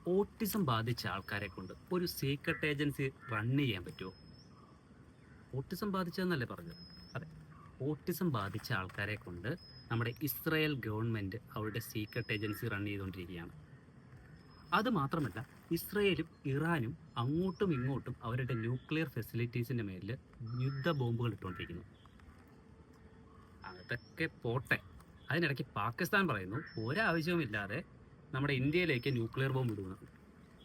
Autism ബാധിച്ച ആൾക്കാരെ കൊണ്ട് ഒരു സീക്രട്ട് ഏജൻസി റൺ ചെയ്യാൻ പറ്റുമോ? ഓട്ടിസം ബാധിച്ചതെന്നല്ലേ പറഞ്ഞത്? അതെ, ഓട്ടിസം ബാധിച്ച ആൾക്കാരെ കൊണ്ട് നമ്മുടെ ഇസ്രായേൽ ഗവൺമെൻറ് അവരുടെ സീക്രട്ട് ഏജൻസി റൺ ചെയ്തുകൊണ്ടിരിക്കുകയാണ്. അത് മാത്രമല്ല, ഇസ്രയേലും ഇറാനും അങ്ങോട്ടും ഇങ്ങോട്ടും അവരുടെ ന്യൂക്ലിയർ ഫെസിലിറ്റീസിൻ്റെ മേലിൽ യുദ്ധ ബോംബുകൾ ഇട്ടുകൊണ്ടിരിക്കുന്നു. അതൊക്കെ പോട്ടെ, അതിനിടയ്ക്ക് പാകിസ്ഥാൻ പറയുന്നു ഒരാവശ്യവുമില്ലാതെ നമ്മുടെ ഇന്ത്യയിലേക്ക് ന്യൂക്ലിയർ ബോംബ് ഇടുന്നു.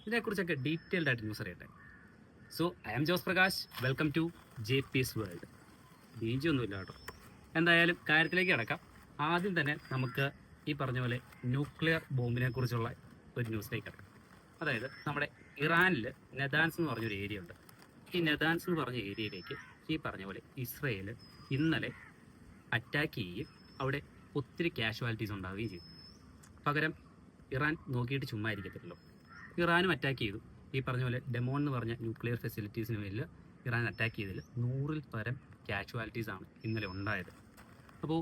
ഇതിനെക്കുറിച്ചൊക്കെ ഡീറ്റെയിൽഡ് ആയിട്ട് ന്യൂസ് അറിയട്ടെ. So I am Jose Prakash, welcome to JP's world. ബീജി ഒന്നുമില്ല കേട്ടോ. എന്തായാലും കാര്യത്തിലേക്ക് കിടക്കാം. ആദ്യം തന്നെ നമുക്ക് ഈ പറഞ്ഞ പോലെ ന്യൂക്ലിയർ ബോംബിനെ കുറിച്ചുള്ള ഒരു ന്യൂസിലേക്ക് കിടക്കാം. അതായത് നമ്മുടെ ഇറാനിൽ നെതാൻസ് എന്ന് പറഞ്ഞൊരു ഏരിയ ഉണ്ട്. ഈ നെതാൻസ് എന്ന് പറഞ്ഞ ഏരിയയിലേക്ക് ഈ പറഞ്ഞ പോലെ ഇസ്രയേൽ ഇന്നലെ അറ്റാക്ക് ചെയ്യുകയും അവിടെ ഒത്തിരി കാഷ്വാലിറ്റീസ് ഉണ്ടാവുകയും ചെയ്തു. പകരം ഇറാൻ നോക്കിയിട്ട് ചുമ്മാ ഇരിക്കത്തില്ലല്ലോ. ഇറാനും അറ്റാക്ക് ചെയ്തു. ഈ പറഞ്ഞ പോലെ ഡെമോൺ എന്ന് പറഞ്ഞ ന്യൂക്ലിയർ ഫെസിലിറ്റീസിന് മേലിൽ ഇറാൻ അറ്റാക്ക് ചെയ്തതിൽ 100-ൽ പരം കാഷ്വാലിറ്റീസാണ് ഇന്നലെ ഉണ്ടായത്. അപ്പോൾ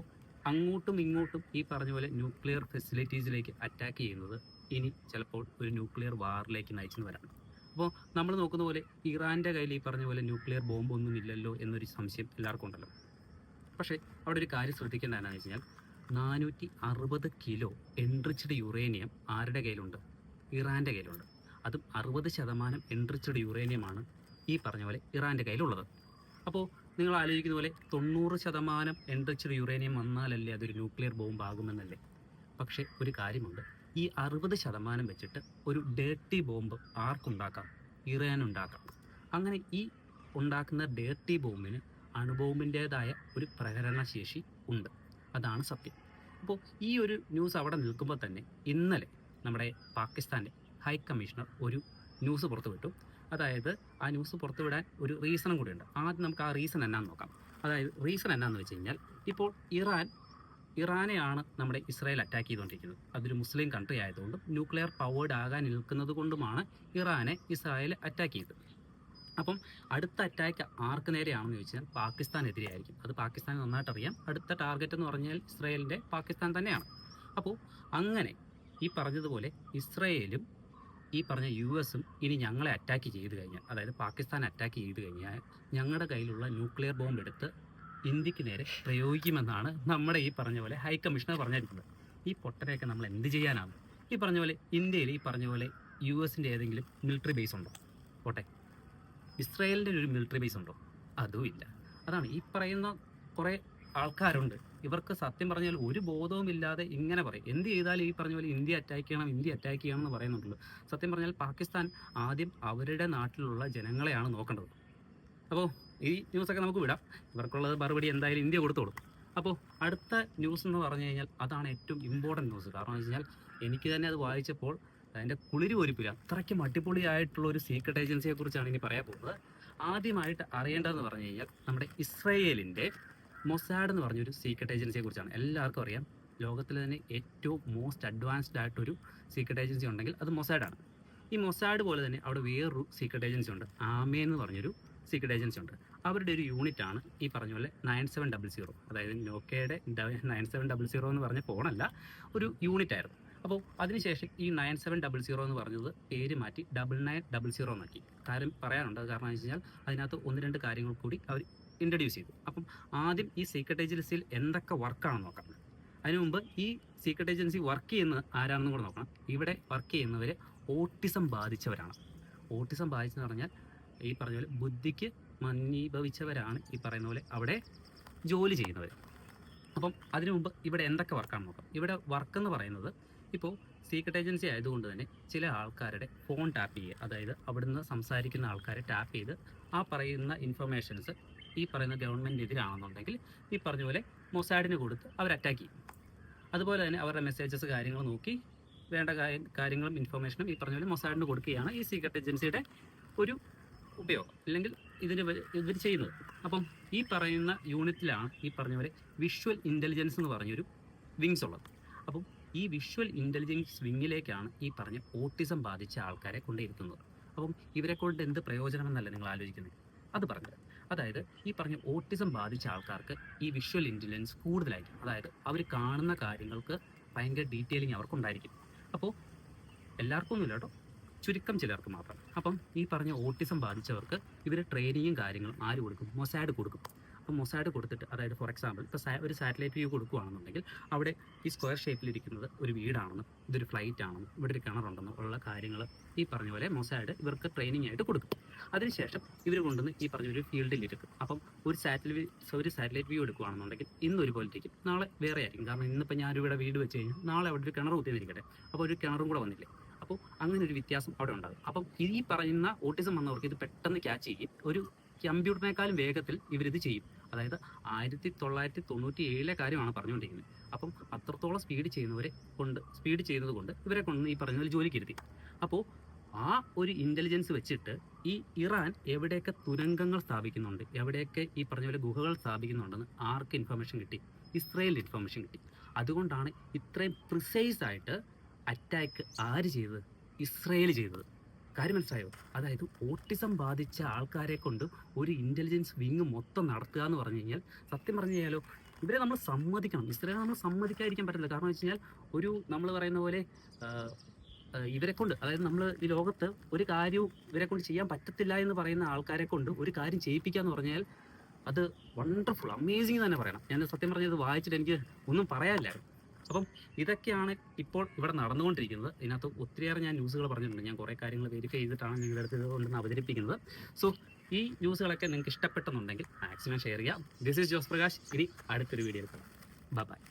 അങ്ങോട്ടും ഇങ്ങോട്ടും ഈ പറഞ്ഞ പോലെ ന്യൂക്ലിയർ ഫെസിലിറ്റീസിലേക്ക് അറ്റാക്ക് ചെയ്യുന്നത് ഇനി ചിലപ്പോൾ ഒരു ന്യൂക്ലിയർ വാറിലേക്ക് നയിച്ചെന്ന് വരാം. അപ്പോൾ നമ്മൾ നോക്കുന്ന പോലെ ഇറാൻ്റെ കയ്യിൽ ഈ പറഞ്ഞ പോലെ ന്യൂക്ലിയർ ബോംബൊന്നും ഇല്ലല്ലോ എന്നൊരു സംശയം എല്ലാവർക്കും ഉണ്ടല്ലോ. പക്ഷേ അവിടെ ഒരു കാര്യം ശ്രദ്ധിക്കേണ്ട എന്താണെന്ന് വെച്ച് കഴിഞ്ഞാൽ 460 കിലോ എൻറിച്ച്ഡ് യുറേനിയം ആരുടെ കയ്യിലുണ്ട്? ഇറാൻ്റെ കയ്യിലുണ്ട്. അതും 60% എൻറിച്ച്ഡ് യുറേനിയമാണ് ഈ പറഞ്ഞ പോലെ ഇറാൻ്റെ കയ്യിലുള്ളത്. അപ്പോൾ നിങ്ങൾ ആലോചിക്കുന്ന പോലെ 90% എൻറിച്ച്ഡ് യുറേനിയം വന്നാലല്ലേ അതൊരു ന്യൂക്ലിയർ ബോംബ് ആകുമെന്നല്ലേ? പക്ഷേ ഒരു കാര്യമുണ്ട്, ഈ 60% വെച്ചിട്ട് ഒരു ഡേർട്ടി ബോംബ് ആർക്കുണ്ടാക്കാം? ഇറാനുണ്ടാക്കാം. അങ്ങനെ ഈ ഉണ്ടാക്കുന്ന ഡേർട്ടി ബോംബിന് അണുബോംബിൻ്റേതായ ഒരു പ്രഹരണശേഷി ഉണ്ട്. അതാണ് സത്യം. അപ്പോൾ ഈ ഒരു ന്യൂസ് അവിടെ നിൽക്കുമ്പോൾ തന്നെ ഇന്നലെ നമ്മുടെ പാകിസ്ഥാൻ്റെ ഹൈ കമ്മീഷണർ ഒരു ന്യൂസ് പുറത്തുവിട്ടു. അതായത് ആ ന്യൂസ് പുറത്തുവിടാൻ ഒരു റീസണും കൂടിയുണ്ട്. ആദ്യം നമുക്ക് ആ റീസൺ എന്നാന്ന് നോക്കാം. അതായത് റീസൺ എന്നാന്ന് വെച്ച് കഴിഞ്ഞാൽ, ഇപ്പോൾ ഇറാനെയാണ് നമ്മുടെ ഇസ്രായേൽ അറ്റാക്ക് ചെയ്തുകൊണ്ടിരിക്കുന്നത്. അതൊരു മുസ്ലിം കൺട്രി ആയതുകൊണ്ടും ന്യൂക്ലിയർ പവേർഡ് ആകാൻ നിൽക്കുന്നത് കൊണ്ടുമാണ് ഇറാനെ ഇസ്രായേൽ അറ്റാക്ക് ചെയ്തത്. അപ്പം അടുത്ത അറ്റാക്ക് ആർക്ക് നേരെയാണെന്ന് ചോദിച്ചാൽ പാകിസ്ഥാനെതിരെ ആയിരിക്കും. അത് പാകിസ്ഥാൻ നന്നായിട്ട് അറിയാം. അടുത്ത ടാർഗറ്റ് എന്ന് പറഞ്ഞാൽ ഇസ്രായേലിൻ്റെ പാകിസ്ഥാൻ തന്നെയാണ്. അപ്പോൾ അങ്ങനെ ഈ പറഞ്ഞതുപോലെ ഇസ്രായേലും ഈ പറഞ്ഞ US-ഉം ഇനി ഞങ്ങളെ അറ്റാക്ക് ചെയ്ത് കഴിഞ്ഞാൽ, അതായത് പാകിസ്ഥാൻ അറ്റാക്ക് ചെയ്ത് കഴിഞ്ഞാൽ ഞങ്ങളുടെ കയ്യിലുള്ള ന്യൂക്ലിയർ ബോംബ് എടുത്ത് ഇന്ത്യക്ക് നേരെ പ്രയോഗിക്കുമെന്നാണ് നമ്മുടെ ഈ പറഞ്ഞ പോലെ ഹൈ കമ്മീഷണർ പറഞ്ഞിരിക്കുന്നത്. ഈ പൊട്ടനെയൊക്കെ നമ്മൾ എന്ത് ചെയ്യാനാണ്? ഈ പറഞ്ഞ പോലെ ഇന്ത്യയിൽ ഈ പറഞ്ഞ പോലെ US-ൻ്റെ ഏതെങ്കിലും മിലിറ്ററി ബേസ് ഉണ്ടോ? പോട്ടെ, ഇസ്രായേലിൻ്റെ ഒരു മിലിറ്ററി ബേസ് ഉണ്ടോ? അതും ഇല്ല. അതാണ് ഈ പറയുന്ന കുറേ ആൾക്കാരുണ്ട്. ഇവർക്ക് സത്യം പറഞ്ഞാൽ ഒരു ബോധവും ഇല്ലാതെ ഇങ്ങനെ പറയും. എന്ത് ചെയ്താലും ഈ പറഞ്ഞ പോലെ ഇന്ത്യ അറ്റാക്ക് ചെയ്യണം എന്ന് പറയുന്നുണ്ടല്ലോ. സത്യം പറഞ്ഞാൽ പാകിസ്ഥാൻ ആദ്യം അവരുടെ നാട്ടിലുള്ള ജനങ്ങളെയാണ് നോക്കേണ്ടത്. അപ്പോൾ ഈ ന്യൂസൊക്കെ നമുക്ക് വിടാം. ഇവർക്കുള്ളത് മറുപടി എന്തായാലും ഇന്ത്യ കൊടുത്തോളും. അപ്പോൾ അടുത്ത ന്യൂസ് എന്ന് പറഞ്ഞു കഴിഞ്ഞാൽ അതാണ് ഏറ്റവും ഇമ്പോർട്ടൻറ്റ് ന്യൂസ്. കാരണം എന്ന് വെച്ച് കഴിഞ്ഞാൽ എനിക്ക് തന്നെ അത് വായിച്ചപ്പോൾ അതിൻ്റെ കുളിര് പോരിപ്പില്ല. അത്രയ്ക്കും അടിപൊളിയായിട്ടുള്ള ഒരു സീക്രട്ട് ഏജൻസിയെ കുറിച്ചാണ് ഇനി പറയാൻ പോകുന്നത്. ആദ്യമായിട്ട് അറിയേണ്ടതെന്ന് പറഞ്ഞു കഴിഞ്ഞാൽ നമ്മുടെ ഇസ്രായേലിൻ്റെ മൊസാഡ് എന്ന് പറഞ്ഞൊരു സീക്രട്ട് ഏജൻസിയെ കുറിച്ചാണ്. എല്ലാവർക്കും അറിയാം, ലോകത്തിൽ തന്നെ ഏറ്റവും മോസ്റ്റ് അഡ്വാൻസ്ഡ് ആയിട്ടൊരു സീക്രട്ട് ഏജൻസി ഉണ്ടെങ്കിൽ അത് മൊസാഡാണ്. ഈ മൊസാഡ് പോലെ തന്നെ അവിടെ വേറൊരു സീക്രട്ട് ഏജൻസി ഉണ്ട്, ആമേ എന്ന് പറഞ്ഞൊരു സീക്രട്ട് ഏജൻസി ഉണ്ട്. അവരുടെ ഒരു യൂണിറ്റാണ് ഈ പറഞ്ഞ പോലെ 9700. അതായത് നോക്കയുടെ 9700 എന്ന് പറഞ്ഞ ഫോണല്ല, ഒരു യൂണിറ്റ് ആയിരുന്നു. അപ്പോൾ അതിനുശേഷം ഈ 9700 എന്ന് പറഞ്ഞത് പേര് മാറ്റി 9900 എന്നാക്കി. കാര്യം പറയാനുണ്ട്. കാരണം എന്ന് വെച്ച് കഴിഞ്ഞാൽ അതിനകത്ത് 1-2 കാര്യങ്ങൾ കൂടി അവർ ഇൻട്രൊഡ്യൂസ് ചെയ്തു. അപ്പം ആദ്യം ഈ സീക്രട്ട് ഏജൻസിയിൽ എന്തൊക്കെ വർക്കാണെന്ന് നോക്കാം. അതിനു മുമ്പ് ഈ സീക്രട്ട് ഏജൻസി വർക്ക് ചെയ്യുന്നത് ആരാണെന്നും കൂടെ നോക്കണം. ഇവിടെ വർക്ക് ചെയ്യുന്നവർ ഓട്ടിസം ബാധിച്ചവരാണ്. ഓട്ടിസം ബാധിച്ചെന്ന് പറഞ്ഞാൽ ഈ പറഞ്ഞ പോലെ ബുദ്ധിക്ക് മന്ദീഭവിച്ചവരാണ് ഈ പറയുന്ന പോലെ അവിടെ ജോലി ചെയ്യുന്നവർ. അപ്പം അതിനു മുമ്പ് ഇവിടെ എന്തൊക്കെ വർക്കാണെന്ന് നോക്കാം. ഇവിടെ വർക്ക് എന്ന് പറയുന്നത്, ഇപ്പോൾ സീക്രട്ട് ഏജൻസി ആയതുകൊണ്ട് തന്നെ ചില ആൾക്കാരുടെ ഫോൺ ടാപ്പ് ചെയ്യുക, അതായത് അവിടുന്ന് സംസാരിക്കുന്ന ആൾക്കാരെ ടാപ്പ് ചെയ്ത് ആ പറയുന്ന ഇൻഫർമേഷൻസ് ഈ പറയുന്ന ഗവൺമെൻറ്റിനെതിരാണെന്നുണ്ടെങ്കിൽ ഈ പറഞ്ഞ പോലെ മൊസാഡിന് കൊടുത്ത് അവർ അറ്റാക്ക് ചെയ്യും. അതുപോലെ തന്നെ അവരുടെ മെസ്സേജസ് കാര്യങ്ങൾ നോക്കി വേണ്ട കാര്യങ്ങളും ഇൻഫർമേഷനും ഈ പറഞ്ഞ പോലെ മൊസാഡിന് കൊടുക്കുകയാണ് ഈ സീക്രട്ട് ഏജൻസിയുടെ ഒരു ഉപയോഗം, അല്ലെങ്കിൽ ഇവർ ചെയ്യുന്നത്. അപ്പം ഈ പറയുന്ന യൂണിറ്റിലാണ് ഈ പറഞ്ഞ പോലെ വിഷ്വൽ ഇൻ്റലിജൻസ് എന്ന് പറഞ്ഞൊരു വിങ്സ് ഉള്ളത്. അപ്പം ഈ വിഷ്വൽ ഇൻ്റലിജൻസ് വിങ്ങിലേക്കാണ് ഈ പറഞ്ഞ ഓട്ടിസം ബാധിച്ച ആൾക്കാരെ കൊണ്ടിരുത്തുന്നത്. അപ്പം ഇവരെ കൊണ്ട് എന്ത് പ്രയോജനമെന്നല്ല നിങ്ങൾ ആലോചിക്കുന്നത്? അത് പറഞ്ഞത്, അതായത് ഈ പറഞ്ഞ ഓട്ടിസം ബാധിച്ച ആൾക്കാർക്ക് ഈ വിഷ്വൽ ഇൻ്റലിജൻസ് കൂടുതലായിരിക്കും. അതായത് അവർ കാണുന്ന കാര്യങ്ങൾക്ക് ഭയങ്കര ഡീറ്റെയിലിംഗ് അവർക്കുണ്ടായിരിക്കും. അപ്പോൾ എല്ലാവർക്കും ഒന്നുമില്ല കേട്ടോ, ചുരുക്കം ചിലർക്ക് മാത്രം. അപ്പം ഈ പറഞ്ഞ ഓട്ടിസം ബാധിച്ചവർക്ക് ഇവർ ട്രെയിനിങ്ങും കാര്യങ്ങളും ആര് കൊടുക്കും? മൊസാഡ് കൊടുക്കും. അപ്പോൾ മൊസാഡ് കൊടുത്തിട്ട്, അതായത് ഫോർ എക്സാമ്പിൾ ഇപ്പോൾ ഒരു സാറ്റലൈറ്റ് വ്യൂ കൊടുക്കുകയാണെന്നുണ്ടെങ്കിൽ അവിടെ ഈ സ്ക്വയർ ഷേപ്പിലിരിക്കുന്നത് ഒരു വീടാണെന്നും ഇതൊരു ഫ്ലൈറ്റ് ആണെന്നും ഇവിടെ ഒരു കിണറുണ്ടെന്നും ഉള്ള കാര്യങ്ങൾ ഈ പറഞ്ഞ പോലെ മൊസാഡ് ഇവർക്ക് ട്രെയിനിങ് ആയിട്ട് കൊടുക്കും. അതിനുശേഷം ഇവർ കൊണ്ടുവന്ന് ഈ പറഞ്ഞ ഒരു ഫീൽഡിലിരിക്കും. അപ്പം ഒരു സാറ്റലൈറ്റ് വ്യൂ എടുക്കുകയാണെന്നുണ്ടെങ്കിൽ ഇന്ന് ഒരു പോലെ ഇരിക്കും, നാളെ വേറെ ആയിരിക്കും. കാരണം ഇന്നിപ്പോൾ ഞാനിവിടെ വീട് വെച്ച് കഴിഞ്ഞാൽ നാളെ അവിടെ ഒരു കിണർ കുത്തിയിരിക്കട്ടെ, അപ്പോൾ ഒരു കിണറും കൂടെ വന്നില്ലേ. അപ്പോൾ അങ്ങനെ ഒരു വ്യത്യാസം അവിടെ ഉണ്ടാകും. അപ്പം ഈ പറയുന്ന ഓട്ടിസം വന്നവർക്ക് ഇത് പെട്ടെന്ന് ക്യാച്ച് ചെയ്യും. ഒരു കമ്പ്യൂട്ടറിനേക്കാളും വേഗത്തിൽ ഇവരിത് ചെയ്യും. അതായത് 1997 കാര്യമാണ് പറഞ്ഞുകൊണ്ടിരിക്കുന്നത്. അപ്പം അത്രത്തോളം സ്പീഡ് ചെയ്യുന്നത് കൊണ്ട് ഇവരെ കൊണ്ട് ഈ പറഞ്ഞ പോലെ ജോലിക്ക് ഇരുത്തി. അപ്പോൾ ആ ഒരു ഇൻ്റലിജൻസ് വെച്ചിട്ട് ഈ ഇറാൻ എവിടെയൊക്കെ തുരങ്കങ്ങൾ സ്ഥാപിക്കുന്നുണ്ട്, എവിടെയൊക്കെ ഈ പറഞ്ഞ പോലെ ഗുഹകൾ സ്ഥാപിക്കുന്നുണ്ടെന്ന് ആർക്ക് ഇൻഫർമേഷൻ കിട്ടി? ഇസ്രയേലിന് ഇൻഫർമേഷൻ കിട്ടി. അതുകൊണ്ടാണ് ഇത്രയും പ്രിസൈസ് ആയിട്ട് അറ്റാക്ക് ആര് ചെയ്തത്? ഇസ്രയേൽ ചെയ്തത്. കാര്യം മനസ്സിലായോ? അതായത് ഓട്ടിസം ബാധിച്ച ആൾക്കാരെ കൊണ്ട് ഒരു ഇൻ്റലിജൻസ് വിങ് മൊത്തം നടത്തുക എന്ന് പറഞ്ഞു കഴിഞ്ഞാൽ, സത്യം പറഞ്ഞു കഴിഞ്ഞാലോ, ഇവരെ നമ്മൾ സമ്മതിക്കണം. ഇസ്രയേൽ നമ്മൾ സമ്മതിക്കാതിരിക്കാൻ പറ്റില്ല. കാരണം വെച്ച് കഴിഞ്ഞാൽ ഒരു നമ്മൾ പറയുന്ന പോലെ ഇവരെ കൊണ്ട്, അതായത് നമ്മൾ ഈ ലോകത്ത് ഒരു കാര്യവും ഇവരെ കൊണ്ട് ചെയ്യാൻ പറ്റത്തില്ല എന്ന് പറയുന്ന ആൾക്കാരെ കൊണ്ട് ഒരു കാര്യം ചെയ്യിപ്പിക്കുക എന്ന് പറഞ്ഞാൽ അത് വണ്ടർഫുൾ, അമേസിങ് തന്നെ പറയണം. ഞാൻ സത്യം പറഞ്ഞത് വായിച്ചിട്ട് എനിക്ക് ഒന്നും പറയാനില്ലായിരുന്നു. അപ്പം ഇതൊക്കെയാണ് ഇപ്പോൾ ഇവിടെ നടന്നുകൊണ്ടിരിക്കുന്നത്. ഇതിനകത്ത് ഒത്തിരിയേറെ ഞാൻ ന്യൂസുകൾ പറഞ്ഞിട്ടുണ്ട്. ഞാൻ കുറേ കാര്യങ്ങൾ വെരിഫൈ ചെയ്തിട്ടാണ് നിങ്ങളുടെ അടുത്ത് കൊണ്ടുവന്ന് അവതരിപ്പിക്കുന്നത്. സോ ഈ ന്യൂസുകളൊക്കെ നിങ്ങൾക്ക് ഇഷ്ടപ്പെട്ടെന്നുണ്ടെങ്കിൽ മാക്സിമം ഷെയർ ചെയ്യാം. This is Jose Prakash. ഇനി അടുത്തൊരു വീഡിയോയിൽ കാണാം. ബൈ.